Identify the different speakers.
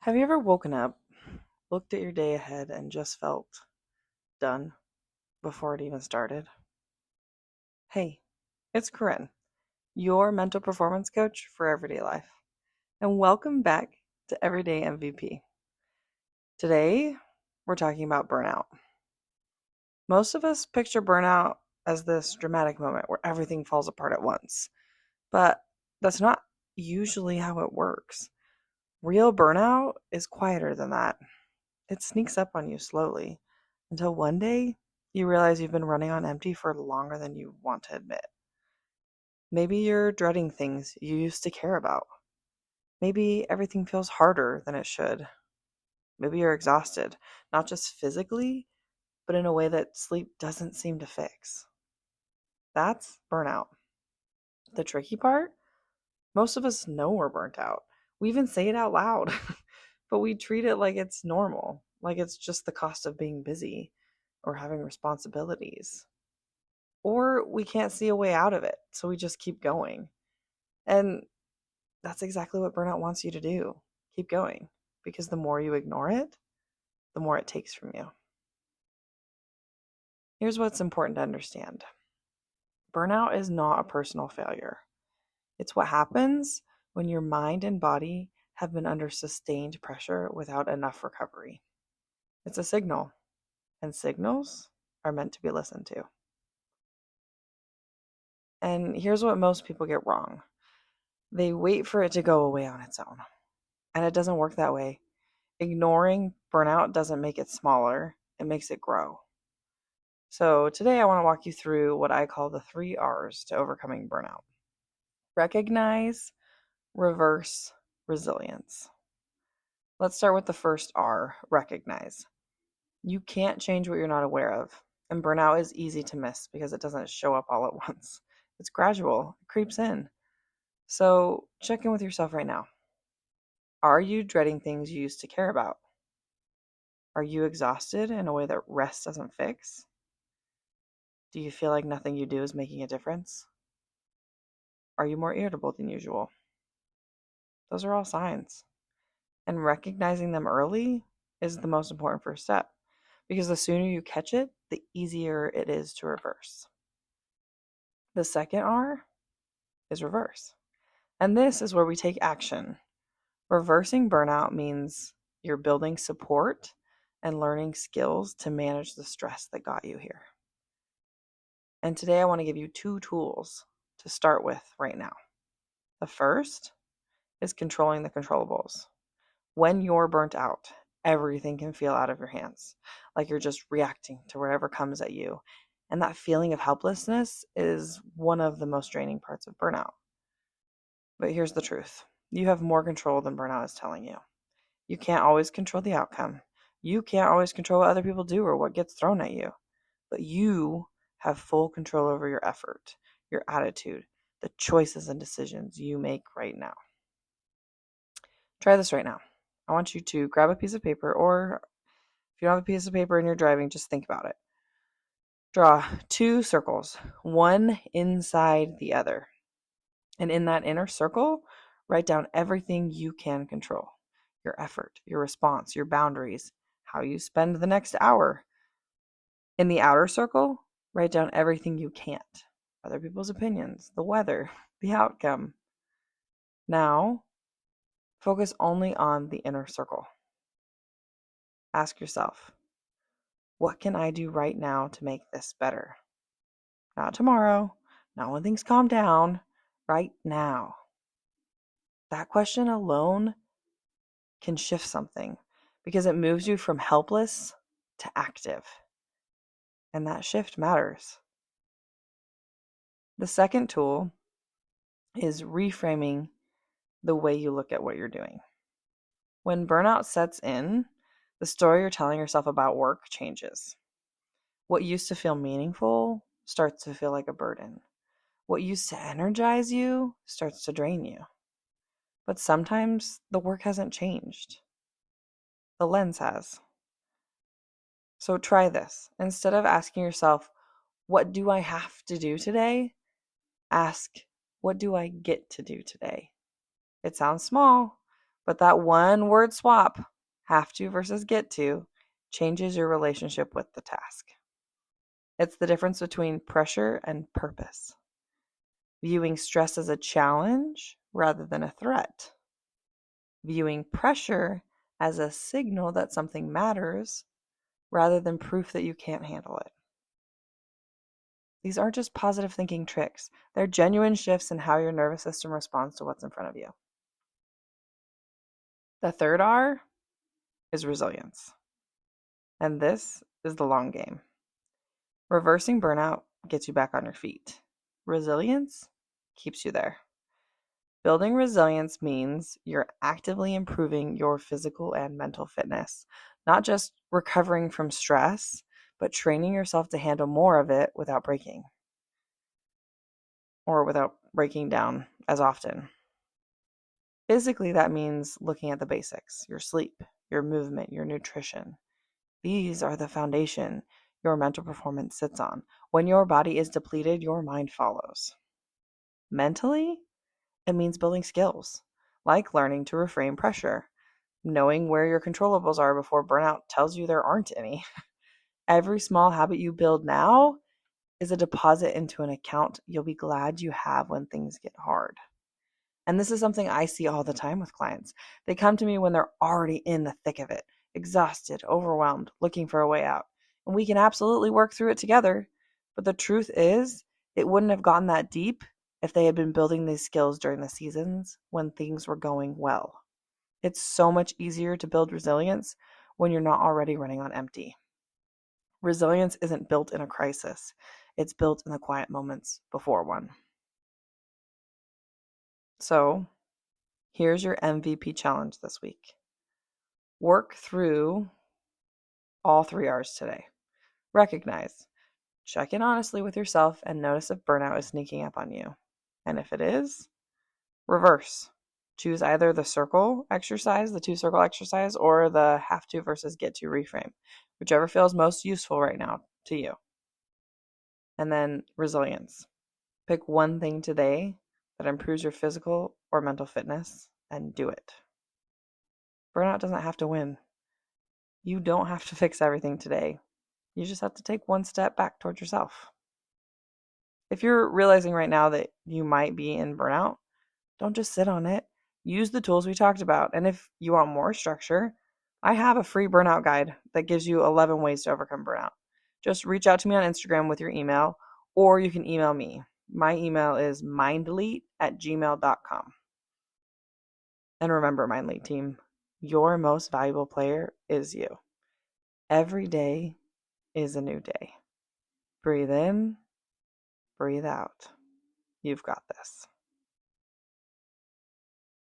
Speaker 1: Have you ever woken up, looked at your day ahead, and just felt done before it even started? Hey, it's Coryne, your mental performance coach for everyday life, and welcome back to Everyday MVP. Today, we're talking about burnout. Most of us picture burnout as this dramatic moment where everything falls apart at once, but that's not usually how it works. Real burnout is quieter than that. It sneaks up on you slowly until one day you realize you've been running on empty for longer than you want to admit. Maybe you're dreading things you used to care about. Maybe everything feels harder than it should. Maybe you're exhausted, not just physically, but in a way that sleep doesn't seem to fix. That's burnout. The tricky part? Most of us know we're burnt out. We even say it out loud, but we treat it like it's normal, like it's just the cost of being busy or having responsibilities. Or we can't see a way out of it, so we just keep going. And that's exactly what burnout wants you to do. Keep going, because the more you ignore it, the more it takes from you. Here's what's important to understand. Burnout is not a personal failure. It's what happens when your mind and body have been under sustained pressure without enough recovery. It's a signal, and signals are meant to be listened to. And here's what most people get wrong. They wait for it to go away on its own. And it doesn't work that way. Ignoring burnout doesn't make it smaller, it makes it grow. So today I want to walk you through what I call the 3 R's to overcoming burnout. Recognize, reverse, resilience. Let's start with the first R, recognize. You can't change what you're not aware of. And burnout is easy to miss because it doesn't show up all at once. It's gradual, it creeps in. So check in with yourself right now. Are you dreading things you used to care about? Are you exhausted in a way that rest doesn't fix? Do you feel like nothing you do is making a difference? Are you more irritable than usual? Those are all signs. And recognizing them early is the most important first step, because the sooner you catch it, the easier it is to reverse. The second R is reverse. And this is where we take action. Reversing burnout means you're building support and learning skills to manage the stress that got you here. And today I want to give you 2 tools to start with right now. The first is controlling the controllables. When you're burnt out, everything can feel out of your hands, like you're just reacting to whatever comes at you. And that feeling of helplessness is one of the most draining parts of burnout. But here's the truth. You have more control than burnout is telling you. You can't always control the outcome. You can't always control what other people do or what gets thrown at you. But you have full control over your effort, your attitude, the choices and decisions you make right now. Try this right now. I want you to grab a piece of paper, or if you don't have a piece of paper and you're driving, just think about it. Draw 2 circles, one inside the other. And in that inner circle, write down everything you can control. Your effort, your response, your boundaries, how you spend the next hour. In the outer circle, write down everything you can't. Other people's opinions, the weather, the outcome. Now, focus only on the inner circle. Ask yourself, what can I do right now to make this better? Not tomorrow, not when things calm down, right now. That question alone can shift something because it moves you from helpless to active. And that shift matters. The second tool is reframing the way you look at what you're doing. When burnout sets in, the story you're telling yourself about work changes. What used to feel meaningful starts to feel like a burden. What used to energize you starts to drain you. But sometimes the work hasn't changed. The lens has. So try this. Instead of asking yourself, what do I have to do today? Ask, what do I get to do today? It sounds small, But that one word swap, have to versus get to, changes your relationship with the task. It's the difference between pressure and purpose. Viewing stress as a challenge rather than a threat. Viewing pressure as a signal that something matters rather than proof that you can't handle it. These aren't just positive thinking tricks. They're genuine shifts in how your nervous system responds to what's in front of you. The third R is resilience. And this is the long game. Reversing burnout gets you back on your feet. Resilience keeps you there. Building resilience means you're actively improving your physical and mental fitness, not just recovering from stress, but training yourself to handle more of it without breaking or without breaking down as often. Physically, that means looking at the basics, your sleep, your movement, your nutrition. These are the foundation your mental performance sits on. When your body is depleted, your mind follows. Mentally, it means building skills, like learning to reframe pressure, knowing where your controllables are before burnout tells you there aren't any. Every small habit you build now is a deposit into an account you'll be glad you have when things get hard. And this is something I see all the time with clients. They come to me when they're already in the thick of it, exhausted, overwhelmed, looking for a way out. And we can absolutely work through it together. But the truth is, it wouldn't have gotten that deep if they had been building these skills during the seasons when things were going well. It's so much easier to build resilience when you're not already running on empty. Resilience isn't built in a crisis. It's built in the quiet moments before one. So, here's your MVP challenge this week. Work through all 3 R's today. Recognize. Check in honestly with yourself and notice if burnout is sneaking up on you. And if it is, reverse. Choose either the circle exercise, the 2-circle exercise, or the have to versus get to reframe, whichever feels most useful right now to you. And then resilience. Pick one thing today that improves your physical or mental fitness and do it. Burnout doesn't have to win. You don't have to fix everything today. You just have to take one step back towards yourself. If you're realizing right now that you might be in burnout, don't just sit on it. Use the tools we talked about. And if you want more structure, I have a free burnout guide that gives you 11 ways to overcome burnout. Just reach out to me on Instagram with your email, or you can email me. My email is mindleet@gmail.com. And remember, Mindleet team, your most valuable player is you. Every day is a new day. Breathe in, breathe out. You've got this.